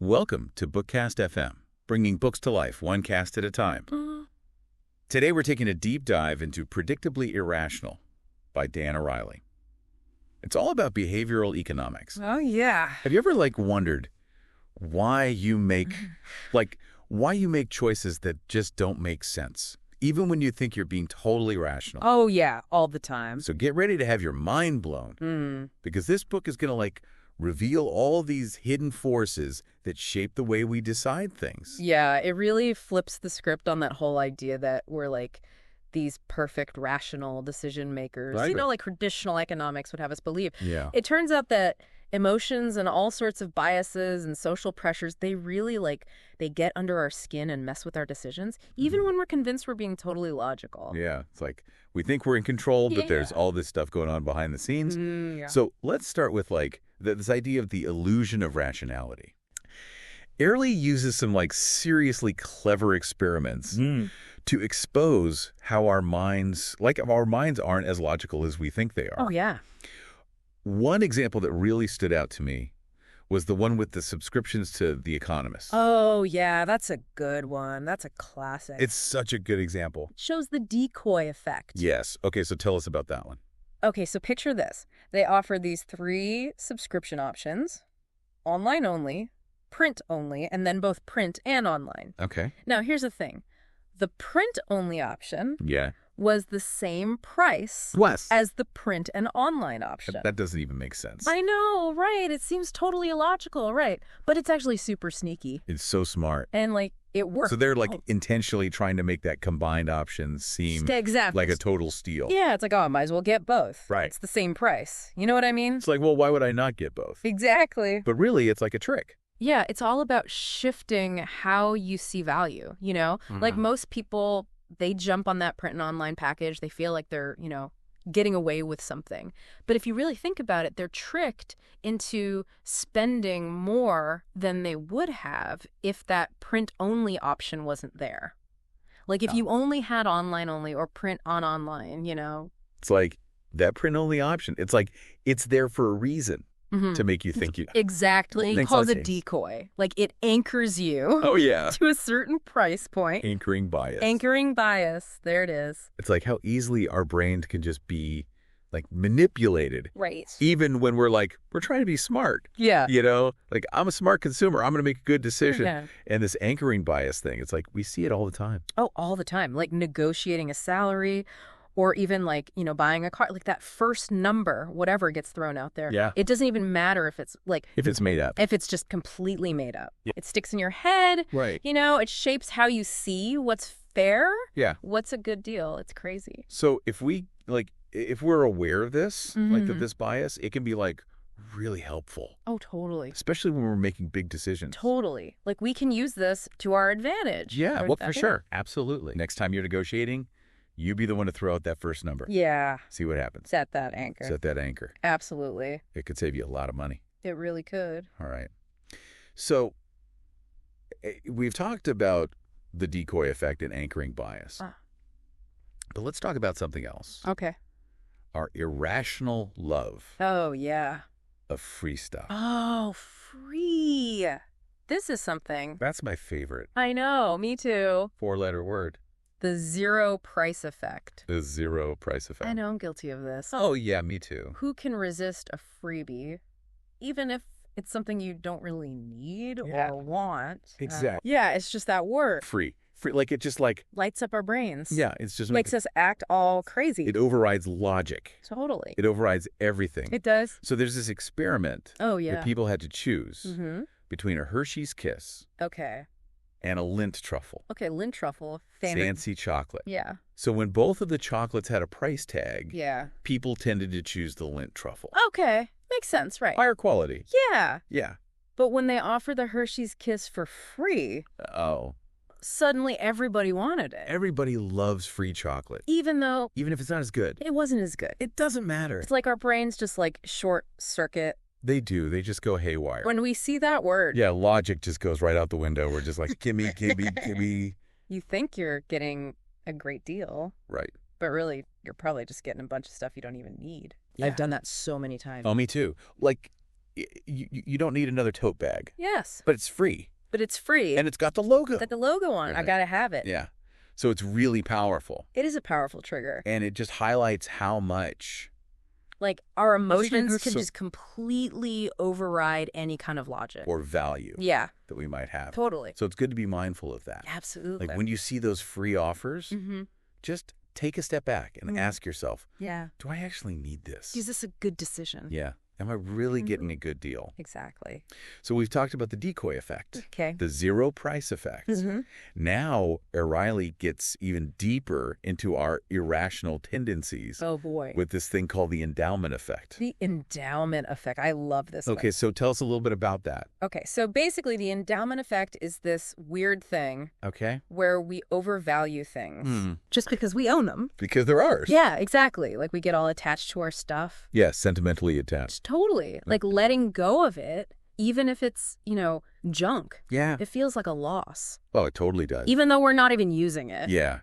Welcome to BookCast FM, bringing books to life one cast at a time. Today we're taking a deep dive into Predictably Irrational by Dan Ariely. It's all about behavioral economics. Oh, yeah. Have you ever wondered why you make choices that just don't make sense, even when you think you're being totally rational? Oh, yeah, all the time. So get ready to have your mind blown, because this book is going to reveal all these hidden forces that shape the way we decide things. Yeah, it really flips the script on that whole idea that we're these perfect, rational decision makers. Right. Like traditional economics would have us believe. Yeah. It turns out that emotions and all sorts of biases and social pressures, they really they get under our skin and mess with our decisions, even when we're convinced we're being totally logical. Yeah, it's we think we're in control, but there's all this stuff going on behind the scenes. Yeah. So let's start with this idea of the illusion of rationality. Ariely uses some seriously clever experiments to expose how our minds aren't as logical as we think they are. Oh, yeah. One example that really stood out to me was the one with the subscriptions to The Economist. Oh, yeah, that's a good one. That's a classic. It's such a good example. It shows the decoy effect. Yes. Okay, so tell us about that one. Okay, so picture this. They offer these 3 subscription options: online only, print only, and then both print and online. Okay. Now, here's the thing. The print-only option Yeah. was the same price as the print and online option. That doesn't even make sense. I know, right? It seems totally illogical, right? But it's actually super sneaky. It's so smart. And, it works. So they're, intentionally trying to make that combined option seem exactly like a total steal. Yeah, it's I might as well get both. Right. It's the same price. You know what I mean? It's well, why would I not get both? Exactly. But really, it's like a trick. Yeah, it's all about shifting how you see value, Most people, they jump on that print and online package. They feel like they're, getting away with something. But if you really think about it, they're tricked into spending more than they would have if that print-only option wasn't there. If you only had online only or print on online, It's that print-only option. It's it's there for a reason. To make you think you... Exactly. He calls it decoy. It anchors you to a certain price point. Anchoring bias. Anchoring bias. There it is. It's how easily our brains can just be manipulated. Right. Even when we're trying to be smart. Yeah. I'm a smart consumer. I'm going to make a good decision. Yeah. And this anchoring bias thing, it's we see it all the time. Oh, all the time. Negotiating a salary, or even buying a car, that first number, whatever gets thrown out there. Yeah. It doesn't even matter if it's if it's made up. If it's just completely made up. Yeah. It sticks in your head. Right. It shapes how you see what's fair. Yeah. What's a good deal. It's crazy. So if we if we're aware of this, of this bias, it can be really helpful. Oh, totally. Especially when we're making big decisions. Totally. We can use this to our advantage. Yeah, well, for sure. Absolutely. Next time you're negotiating, you be the one to throw out that first number. Yeah. See what happens. Set that anchor. Set that anchor. Absolutely. It could save you a lot of money. It really could. All right. So we've talked about the decoy effect and anchoring bias. But let's talk about something else. Okay. Our irrational love Oh, yeah. of free stuff. Oh, free. This is something. That's my favorite. I know. Me too. 4-letter word. The zero price effect. The zero price effect. I know I'm guilty of this. Oh, yeah, me too. Who can resist a freebie, even if it's something you don't really need or want? Exactly. Yeah, it's just that word. Free. It just lights up our brains. Yeah, it's just... Makes us act all crazy. It overrides logic. Totally. It overrides everything. It does. So there's this experiment Oh, yeah. that people had to choose between a Hershey's Kiss Okay. and a Lindt truffle. Okay, Lindt truffle. Famous. Fancy chocolate. Yeah. So when both of the chocolates had a price tag, Yeah. people tended to choose the Lindt truffle. Okay. Makes sense, right? Higher quality. Yeah. Yeah. But when they offer the Hershey's Kiss for free, Oh. suddenly everybody wanted it. Everybody loves free chocolate. Even though Even if it's not as good. it wasn't as good. It doesn't matter. It's our brains just short circuit. They do. They just go haywire. When we see that word, Yeah, logic just goes right out the window. We're just gimme, gimme, gimme. you think you're getting a great deal, Right. but really you're probably just getting a bunch of stuff you don't even need. Yeah. I've done that so many times. Oh, me too. you don't need another tote bag. Yes. But it's free. But it's free. And it's got the logo. Got the logo on it. Right. I got to have it. Yeah. So it's really powerful. It is a powerful trigger. And it just highlights how much... Like, our emotions can so- just completely override any kind of logic. or value Yeah, that we might have. totally. So it's good to be mindful of that. Absolutely. Like when you see those free offers, just take a step back and ask yourself, Yeah. do I actually need this? Is this a good decision? Yeah. Am I really getting a good deal? Exactly. So we've talked about the decoy effect, Okay. the zero price effect. Now, Ariely gets even deeper into our irrational tendencies Oh, boy. with this thing called the endowment effect. The endowment effect. I love this one. Okay, so tell us a little bit about that. Okay, so basically the endowment effect is this weird thing Okay? where we overvalue things just because we own them. Because they're ours. Yeah, exactly. Like we get all attached to our stuff. Yeah, sentimentally attached. Totally. Like letting go of it, even if it's, junk, Yeah. it feels like a loss, Oh, it totally does. even though we're not even using it. Yeah.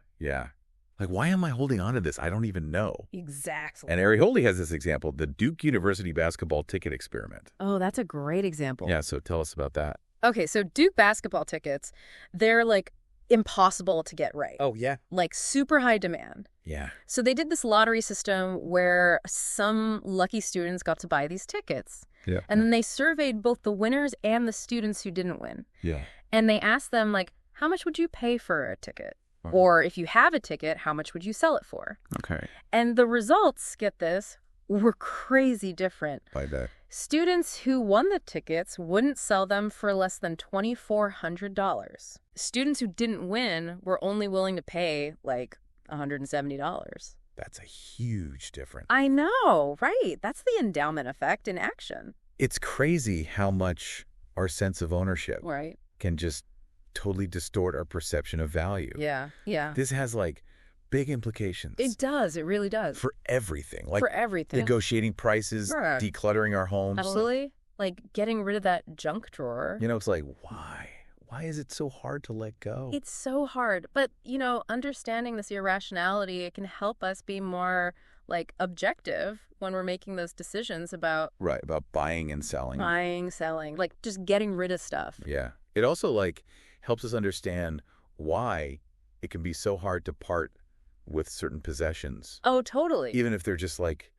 Like, why am I holding on to this? I don't even know. Exactly. And Ariely has this example, the Duke University basketball ticket experiment. Oh, that's a great example. Yeah, so tell us about that. Okay, so Duke basketball tickets, they're like impossible to get right. Oh, yeah. Like super high demand. Yeah. So they did this lottery system where some lucky students got to buy these tickets. Yeah. And then they surveyed both the winners and the students who didn't win. Yeah. And they asked them, like, how much would you pay for a ticket? Or if you have a ticket, how much would you sell it for? Okay. And the results, get this, were crazy different. By that. Students who won the tickets wouldn't sell them for less than $2,400. Students who didn't win were only willing to pay like $170. That's a huge difference. I know, right? That's the endowment effect in action. It's crazy how much our sense of ownership Right. can just totally distort our perception of value. Yeah. This has like big implications. It does. It really does. For everything. Like For everything. negotiating prices, Sure. decluttering our homes. Absolutely. Like getting rid of that junk drawer. It's like, why? Why is it so hard to let go? It's so hard. But, understanding this irrationality, it can help us be more like objective when we're making those decisions about Right, about buying and selling. buying, selling, like just getting rid of stuff. Yeah. It also like helps us understand why it can be so hard to part with certain possessions. Oh, totally. Even if they're just like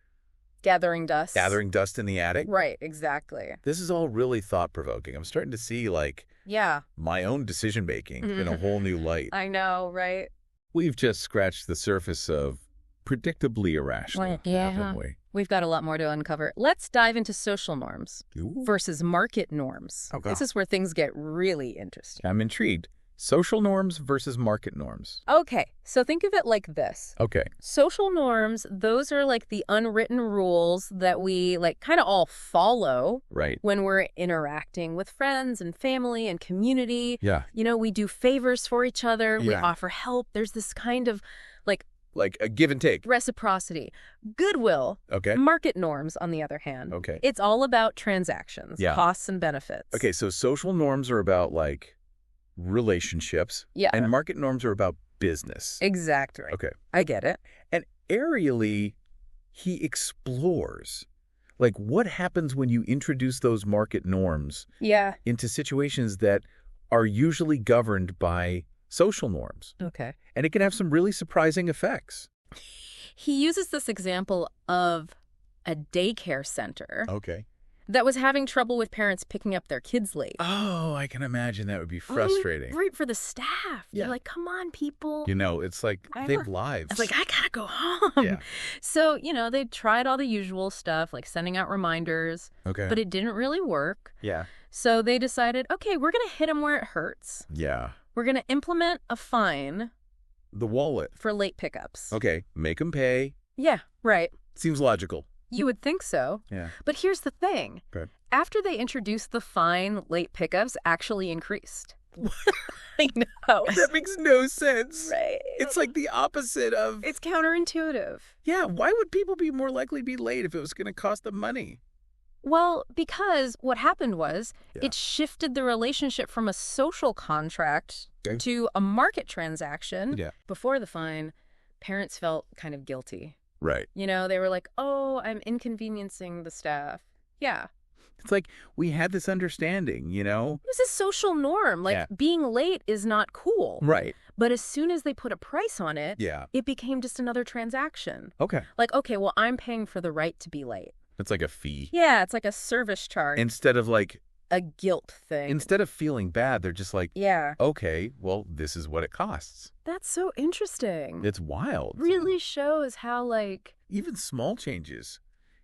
Gathering dust. gathering dust in the attic. Right, exactly. This is all really thought-provoking. I'm starting to see like Yeah, my own decision-making in a whole new light. I know, right? We've just scratched the surface of predictably irrational, haven't we? We've got a lot more to uncover. Let's dive into social norms Ooh. versus market norms. Oh, God. This is where things get really interesting. I'm intrigued. Social norms versus market norms. Okay, so think of it like this. Okay. Social norms, those are like the unwritten rules that we like kind of all follow Right. when we're interacting with friends and family and community. Yeah. We do favors for each other. We Yeah. offer help. There's this kind of Like a give and take. reciprocity. Goodwill. Okay. Market norms, on the other hand. Okay. It's all about transactions, Yeah. costs and benefits. Okay, so social norms are about like relationships. Yeah. And market norms are about business. Exactly. Okay. I get it. And Ariely, he explores like what happens when you introduce those market norms Yeah. into situations that are usually governed by social norms. Okay. And it can have some really surprising effects. He uses this example of a daycare center Okay. that was having trouble with parents picking up their kids late. Oh, I can imagine that would be frustrating. Right for the staff. Yeah. They're like, come on, people. It's like I they know. have lives. It's like, I gotta go home. Yeah. So, they tried all the usual stuff, like sending out reminders, Okay. but it didn't really work. Yeah. So they decided, okay, we're going to hit them where it hurts. Yeah. We're going to implement a fine The wallet. for late pickups. Okay. Make them pay. Yeah, right. Seems logical. You would think so. Yeah. But here's the thing. Good. After they introduced the fine, late pickups actually increased. I know. That makes no sense. Right. It's like the opposite of... It's counterintuitive. Yeah, why would people be more likely to be late if it was going to cost them money? Well, because what happened was Yeah. it shifted the relationship from a social contract Okay. to a market transaction. Yeah. Before the fine, parents felt kind of guilty. Right. They were like, oh, I'm inconveniencing the staff. Yeah. It's like we had this understanding, It was a social norm. Like, being late is not cool. Right. But as soon as they put a price on it, Yeah. it became just another transaction. Okay. Like, okay, well, I'm paying for the right to be late. It's like a fee. Yeah, it's like a service charge. Instead of like... a guilt thing. Instead of feeling bad, they're just like, yeah. Okay, well, this is what it costs. That's so interesting. It's wild. Really shows how, like... even small changes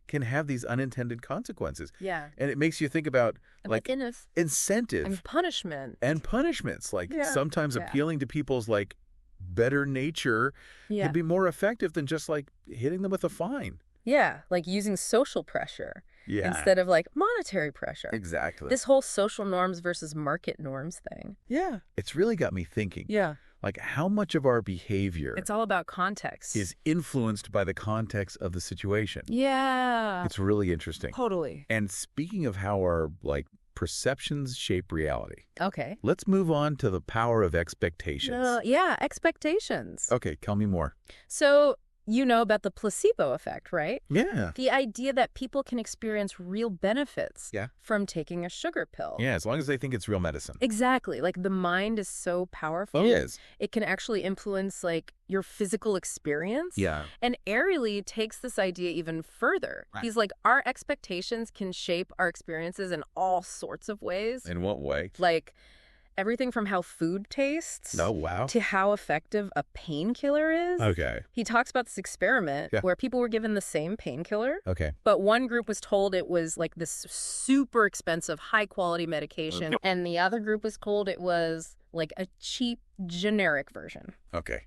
can have these unintended consequences. Yeah. And it makes you think about, like, incentive. And punishment. And punishments. Like, sometimes appealing to people's, like, better nature can be more effective than just, like, hitting them with a fine. Yeah, like using social pressure. Yeah. Instead of, like, monetary pressure. Exactly. This whole social norms versus market norms thing. Yeah. It's really got me thinking. Yeah. Like, how much of our behavior... it's all about context. ...is influenced by the context of the situation. Yeah. It's really interesting. Totally. And speaking of how our, like, perceptions shape reality. Okay. Let's move on to the power of expectations. Yeah, expectations. Okay, tell me more. So... you know about the placebo effect, right? Yeah. The idea that people can experience real benefits Yeah. from taking a sugar pill. Yeah, as long as they think it's real medicine. Exactly. Like, the mind is so powerful. It is. It can actually influence, like, your physical experience. Yeah. And Ariely takes this idea even further. Right. He's like, our expectations can shape our experiences in all sorts of ways. In what way? Like... everything from how food tastes Oh, wow. to how effective a painkiller is. Okay. He talks about this experiment where people were given the same painkiller, Okay. but one group was told it was like this super expensive, high-quality medication, and the other group was told it was like a cheap, generic version. Okay.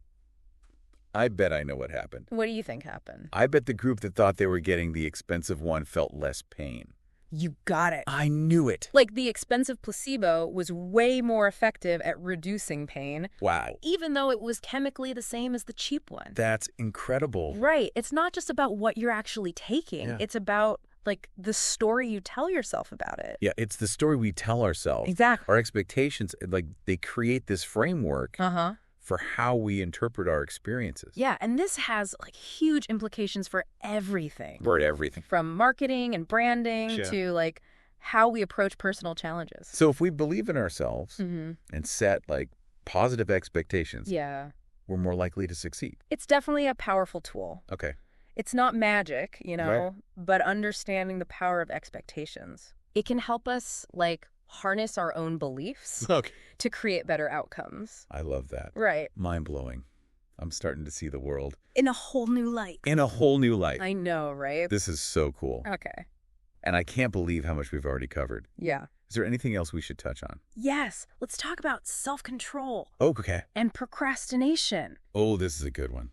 I bet I know what happened. What do you think happened? I bet the group that thought they were getting the expensive one felt less pain. You got it. I knew it. Like, the expensive placebo was way more effective at reducing pain. Wow. Even though it was chemically the same as the cheap one. That's incredible. Right. It's not just about what you're actually taking. Yeah. It's about, like, the story you tell yourself about it. Yeah, it's the story we tell ourselves. Exactly. Our expectations, like, they create this framework for how we interpret our experiences. Yeah, and this has, like, huge implications for everything. For everything. From marketing and branding to, like, how we approach personal challenges. So if we believe in ourselves and set, like, positive expectations, we're more likely to succeed. It's definitely a powerful tool. Okay. It's not magic, but understanding the power of expectations. It can help us, like, harness our own beliefs to create better outcomes. I love that. Right. Mind-blowing. I'm starting to see the world in a whole new light. In a whole new light. I know, right? This is so cool. Okay. And I can't believe how much we've already covered. Yeah. Is there anything else we should touch on? Yes. Let's talk about self-control. Oh, okay. And procrastination. Oh, this is a good one.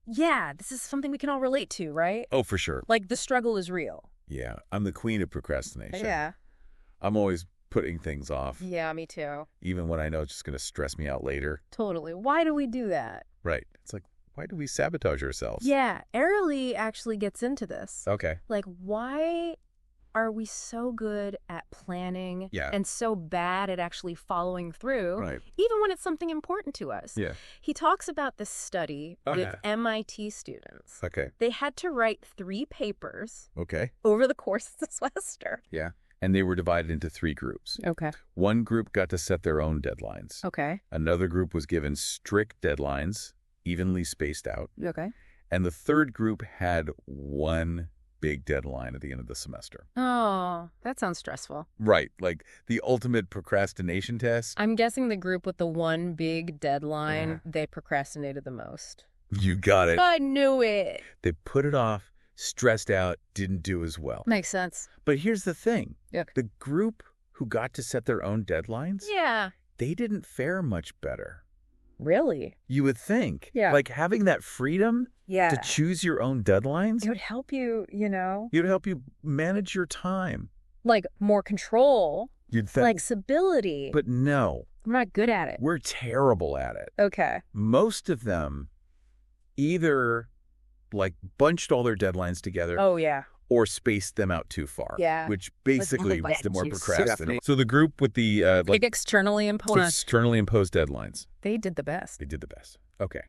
Yeah, this is something we can all relate to, right? Oh, for sure. Like, the struggle is real. Yeah. I'm the queen of procrastination. Yeah. I'm always putting things off. Yeah, me too. Even when I know it's just going to stress me out later. Totally. Why do we do that? Right. It's like, why do we sabotage ourselves? Yeah. Ariely actually gets into this. Okay. Like, why are we so good at planning and so bad at actually following through, even when it's something important to us? Yeah. He talks about this study with MIT students. Okay. They had to write 3 papers over the course of the semester. Yeah. And they were divided into 3 groups. Okay. One group got to set their own deadlines. Okay. Another group was given strict deadlines, evenly spaced out. Okay. And the third group had one big deadline at the end of the semester. Oh, that sounds stressful. Right. Like the ultimate procrastination test. I'm guessing the group with the one big deadline, they procrastinated the most. You got it. I knew it. They put it off, stressed out, didn't do as well. Makes sense. But here's the thing. Yeah. The group who got to set their own deadlines, they didn't fare much better. Really? You would think. Yeah. Like having that freedom to choose your own deadlines. It would help you, It would help you manage your time. Like more control. You'd think. Flexibility. But no. We're not good at it. We're terrible at it. Okay. Most of them either like bunched all their deadlines together. Oh, yeah. Or spaced them out too far. Yeah. Which basically makes them more procrastinating. So the group with the externally imposed deadlines. They did the best. They did the best. Okay.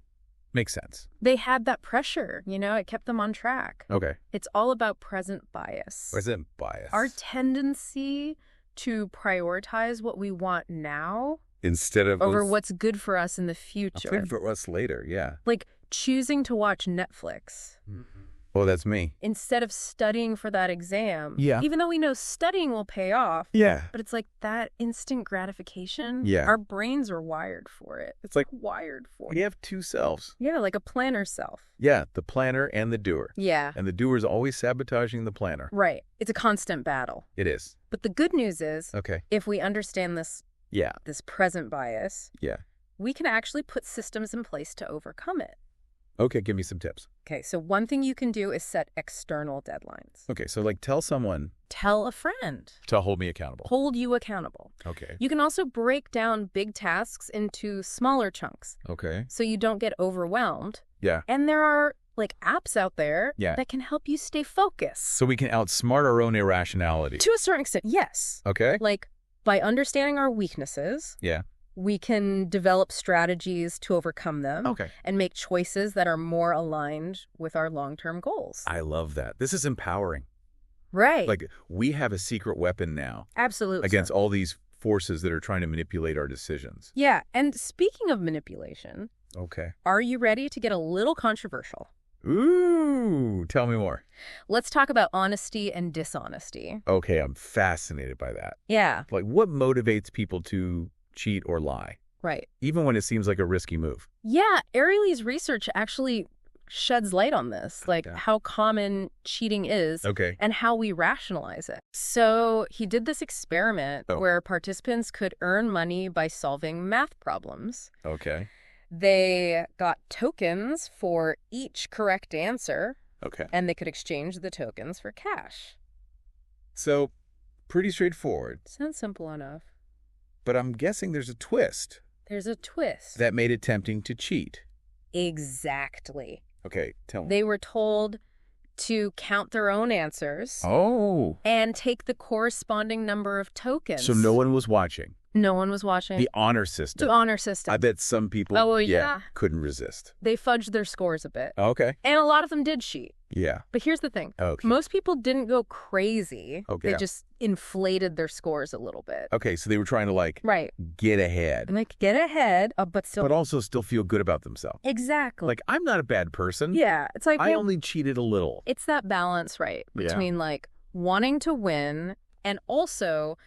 Makes sense. They had that pressure, it kept them on track. Okay. It's all about present bias. Present bias. Our tendency to prioritize what we want now instead of over what's good for us in the future. Good for us later, yeah. Like choosing to watch Netflix. Mm-hmm. Oh, that's me. Instead of studying for that exam. Yeah. Even though we know studying will pay off. Yeah. But it's like that instant gratification. Yeah. Our brains are wired for it. It's like wired for it. We have two selves. Yeah, like a planner self. Yeah, the planner and the doer. Yeah. And the doer is always sabotaging the planner. Right. It's a constant battle. It is. But the good news is, okay, if we understand this present bias, we can actually put systems in place to overcome it. Okay, give me some tips. Okay, so one thing you can do is set external deadlines. Okay, so like tell someone. Tell a friend. To hold me accountable. Hold you accountable. Okay. You can also break down big tasks into smaller chunks. Okay. So you don't get overwhelmed. Yeah. And there are like apps out there that can help you stay focused. So we can outsmart our own irrationality. To a certain extent, yes. Okay. Like by understanding our weaknesses. Yeah. We can develop strategies to overcome them and make choices that are more aligned with our long-term goals. I love that. This is empowering. Right. Like we have a secret weapon now. Absolutely. Against all these forces that are trying to manipulate our decisions. Yeah. And speaking of manipulation, are you ready to get a little controversial? Ooh, tell me more. Let's talk about honesty and dishonesty. Okay, I'm fascinated by that. Yeah. Like what motivates people to cheat or lie? Right. Even when it seems like a risky move. Yeah, Ariely's research actually sheds light on this, like how common cheating is and how we rationalize it. So he did this experiment where participants could earn money by solving math problems. Okay. They got tokens for each correct answer. Okay. And they could exchange the tokens for cash. So, pretty straightforward. Sounds simple enough. But I'm guessing there's a twist. There's a twist. That made it tempting to cheat. Exactly. Okay, tell me. They were told to count their own answers. Oh. And take the corresponding number of tokens. So no one was watching. No one was watching. The honor system. The honor system. I bet some people couldn't resist. They fudged their scores a bit. Okay. And a lot of them did cheat. Yeah. But here's the thing. Okay. Most people didn't go crazy. Okay. They just inflated their scores a little bit. Okay, so they were trying to get ahead. Like get ahead, but also still feel good about themselves. Exactly. Like I'm not a bad person. Yeah. It's like I only cheated a little. It's that balance, right? Between like wanting to win and also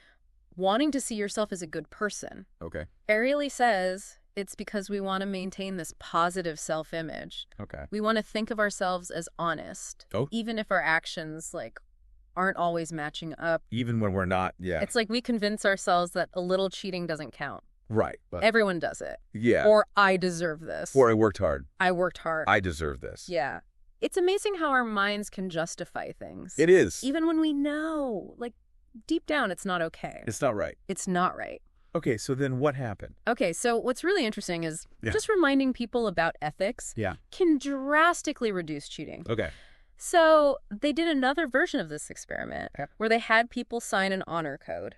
wanting to see yourself as a good person. Okay. Ariely says it's because we want to maintain this positive self-image. Okay. We want to think of ourselves as honest. Even if our actions aren't always matching up. Even when we're not, It's like we convince ourselves that a little cheating doesn't count. Right. But everyone does it. Yeah. Or I deserve this. Or I worked hard. I worked hard. I deserve this. Yeah. It's amazing how our minds can justify things. It is. Even when we know, deep down, it's not okay. It's not right. It's not right. Okay, so then what happened? Okay, so what's really interesting is just reminding people about ethics can drastically reduce cheating. Okay. So they did another version of this experiment where they had people sign an honor code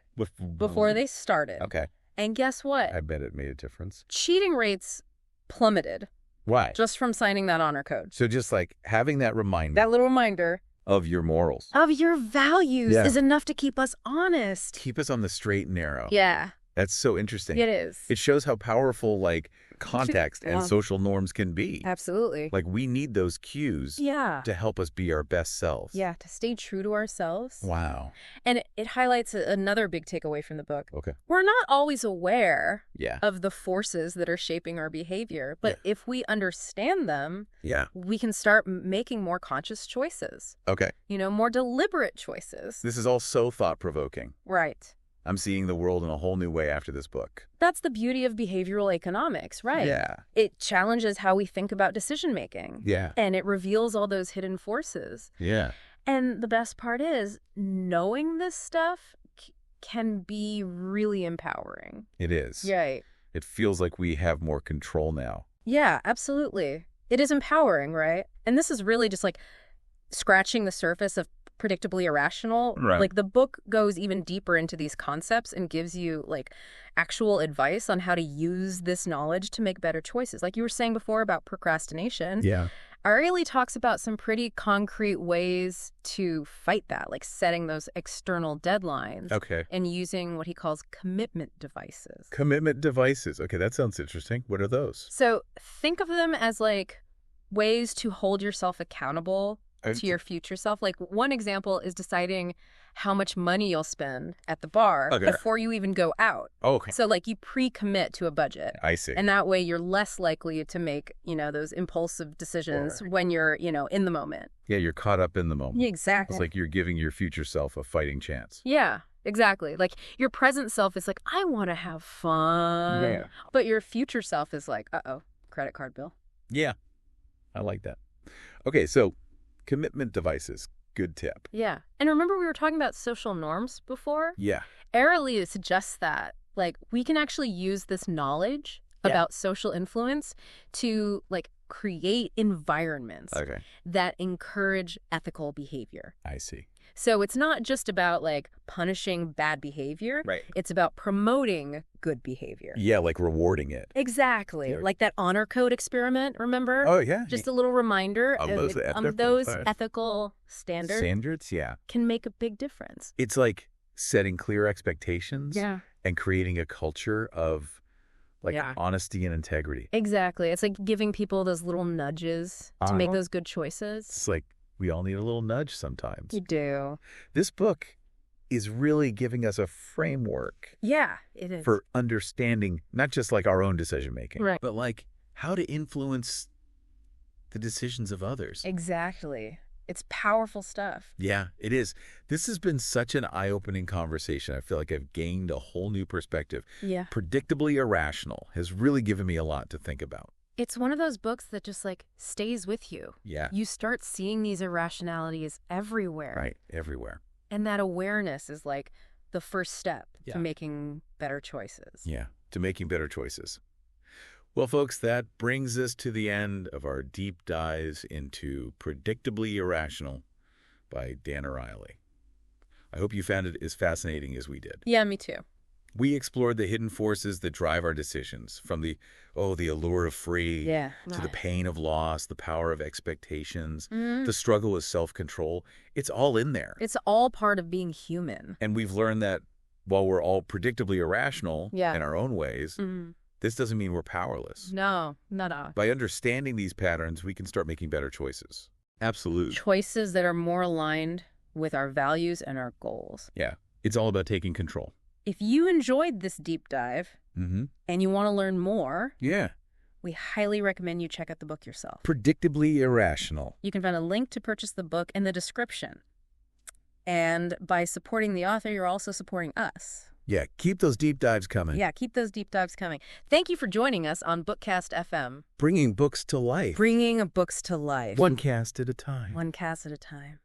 before they started. Okay. And guess what? I bet it made a difference. Cheating rates plummeted. Why? Just from signing that honor code. So just having that reminder. That little reminder. Of your morals. Of your values is enough to keep us honest. Keep us on the straight and narrow. Yeah. That's so interesting. It is. It shows how powerful context and social norms can be. Absolutely. We need those cues to help us be our best selves. Yeah, to stay true to ourselves. Wow. And it highlights another big takeaway from the book. Okay. We're not always aware of the forces that are shaping our behavior, but if we understand them, we can start making more conscious choices. Okay. More deliberate choices. This is all so thought-provoking. Right. I'm seeing the world in a whole new way after this book. That's the beauty of behavioral economics, right? Yeah. It challenges how we think about decision-making. Yeah. And it reveals all those hidden forces. Yeah. And the best part is, knowing this stuff can be really empowering. It is. Right. It feels like we have more control now. Yeah, absolutely. It is empowering, right? And this is really just scratching the surface of Predictably Irrational, Right. like the book goes even deeper into these concepts and gives you like actual advice on how to use this knowledge to make better choices. Like you were saying before about procrastination. Yeah. Ariely talks about some pretty concrete ways to fight that, like setting those external deadlines Okay. and using what he calls commitment devices. Commitment devices. Okay, that sounds interesting. What are those? So think of them as like ways to hold yourself accountable to your future self. Like one example is deciding how much money you'll spend at the bar before you even go out. Oh, okay. So like you pre-commit to a budget. I see. And that way you're less likely to make, those impulsive decisions when you're, in the moment. Yeah, you're caught up in the moment. Yeah, exactly. It's like you're giving your future self a fighting chance. Yeah, exactly. Like your present self is like, I want to have fun. Yeah. But your future self is like, uh-oh, credit card bill. Yeah, I like that. Okay, so commitment devices. Good tip. Yeah. And remember we were talking about social norms before? Yeah. Ariely suggests that, like, we can actually use this knowledge about social influence to, like, create environments that encourage ethical behavior. I see. So it's not just about, like, punishing bad behavior. Right. It's about promoting good behavior. Yeah, like rewarding it. Exactly. Yeah. Like that honor code experiment, remember? Oh, yeah. Just a little reminder Of of those those ethical ethical standards standards, yeah. can make a big difference. It's like setting clear expectations and creating a culture of like honesty and integrity. Exactly. It's like giving people those little nudges to make those good choices. It's like we all need a little nudge sometimes. You do. This book is really giving us a framework Yeah, it is. for understanding not just like our own decision making, Right. but like how to influence the decisions of others. Exactly. It's powerful stuff. Yeah, it is. This has been such an eye-opening conversation. I feel like I've gained a whole new perspective. Yeah. Predictably Irrational has really given me a lot to think about. It's one of those books that just like stays with you. Yeah. You start seeing these irrationalities everywhere. Right, everywhere. And that awareness is like the first step Yeah. to making better choices. Yeah, to making better choices. Well, folks, that brings us to the end of our deep dives into Predictably Irrational by Dan Ariely. I hope you found it as fascinating as we did. Yeah, me too. We explored the hidden forces that drive our decisions, from the allure of free, to the pain of loss, the power of expectations, the struggle with self-control. It's all in there. It's all part of being human. And we've learned that while we're all predictably irrational in our own ways, this doesn't mean we're powerless. No, not at all. By understanding these patterns, we can start making better choices. Absolutely. Choices that are more aligned with our values and our goals. Yeah. It's all about taking control. If you enjoyed this deep dive and you want to learn more, we highly recommend you check out the book yourself. Predictably Irrational. You can find a link to purchase the book in the description. And by supporting the author, you're also supporting us. Yeah, keep those deep dives coming. Yeah, keep those deep dives coming. Thank you for joining us on BookCast FM. Bringing books to life. Bringing books to life. One cast at a time. One cast at a time.